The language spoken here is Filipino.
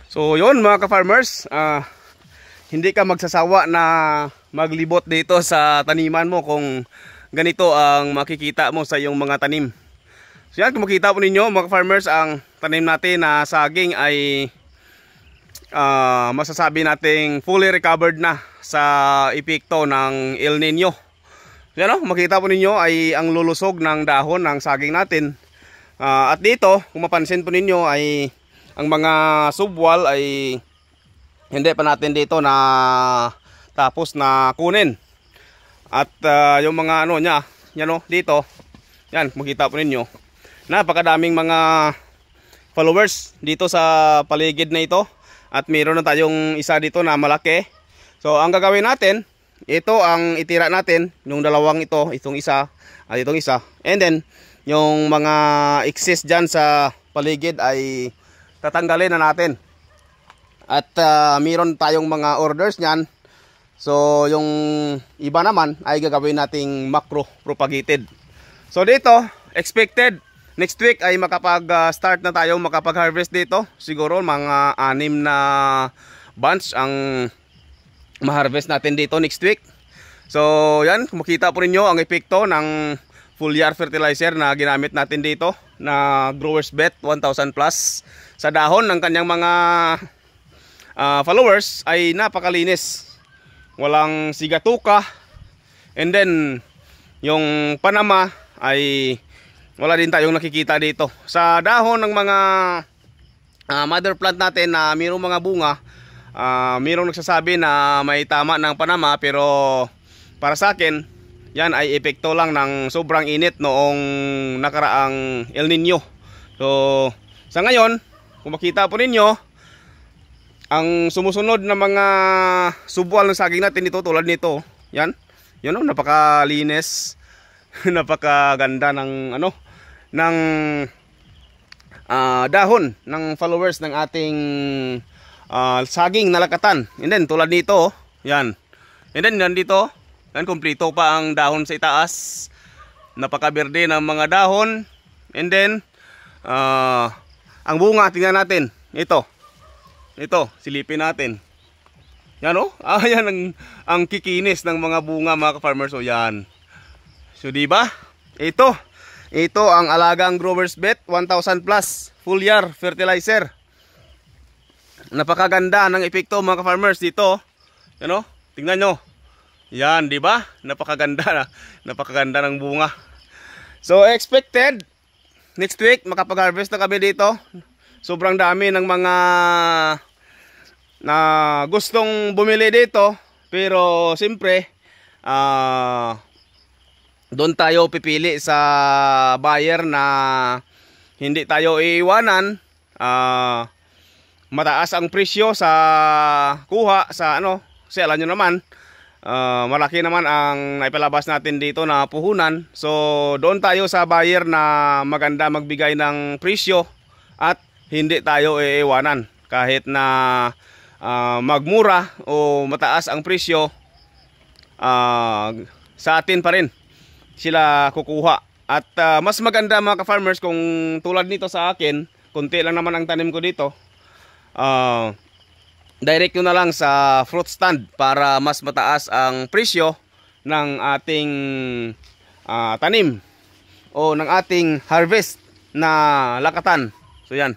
So yun mga ka-farmers, hindi ka magsasawa na maglibot dito sa taniman mo kung ganito ang makikita mo sa iyong mga tanim. So yan, kung makita po ninyo mga ka-farmers, ang tanim natin na saging ay masasabi nating fully recovered na sa epekto ng El Nino. So yan, makita po ninyo ay ang lulusog ng dahon ng saging natin. At dito, kung mapansin po ninyo ay ang mga subwall ay hindi pa natin dito na tapos na kunin. At yung mga ano niya, yan dito, yan, makita po ninyo, napakadaming mga followers dito sa paligid na ito. At meron na tayong isa dito na malaki. So ang gagawin natin, ito ang itira natin, yung dalawang ito, itong isa at itong isa. And then yung mga excess dyan sa paligid ay tatanggalin na natin. At meron tayong mga orders nyan. So yung iba naman ay gagawin nating macro propagated. So dito expected next week ay makapag-start na tayo makapag-harvest dito. Siguro mga 6 na bunch ang ma-harvest natin dito next week. So yan, makita po ninyo ang epekto ng foliar fertilizer na ginamit natin dito na Growers Bet 1000 plus sa dahon ng kanyang mga followers ay napakalinis, walang sigatuka. And then yung panama ay wala din tayong nakikita dito sa dahon ng mga mother plant natin na mayroong mga bunga. Mayroong nagsasabi na may tama ng panama, pero para sa akin yan ay epekto lang ng sobrang init noong nakaraang El Nino. So sa ngayon, kung makita po ninyo, ang sumusunod na mga subwal ng saging natin dito, tulad nito, yan, yun napakalinis, napakaganda ng ng dahon ng followers ng ating saging na lakatan. And then tulad nito, yan. And then nandito, yan, kumpleto pa ang dahon sa itaas. Napakaberde ng mga dahon. And then ang bunga, tingnan natin. Ito, silipin natin. Yan yan ang kikinis ng mga bunga mga ka-farmers. So yan. So diba? Ito ang alagang Growers Bet 1000 plus foliar fertilizer. Napakaganda ng epekto mga ka-farmers dito. Yan tingnan nyo. Yan, di ba? Napakaganda ng bunga. So expected next week makapag-harvest na kami dito. Sobrang dami ng mga na gustong bumili dito, pero siyempre doon tayo pipili sa buyer na hindi tayo iiwanan. Mataas ang presyo sa kuha sa kasi alam nyo naman, malaki naman ang naipalabas natin dito na puhunan. So doon tayo sa buyer na maganda magbigay ng presyo at hindi tayo iiwanan. Kahit na magmura o mataas ang presyo, sa atin pa rin sila kukuha. At mas maganda mga ka-farmers kung tulad nito sa akin, kunti lang naman ang tanim ko dito, direct ko na lang sa fruit stand para mas mataas ang presyo ng ating tanim o ng ating harvest na lakatan. So yan.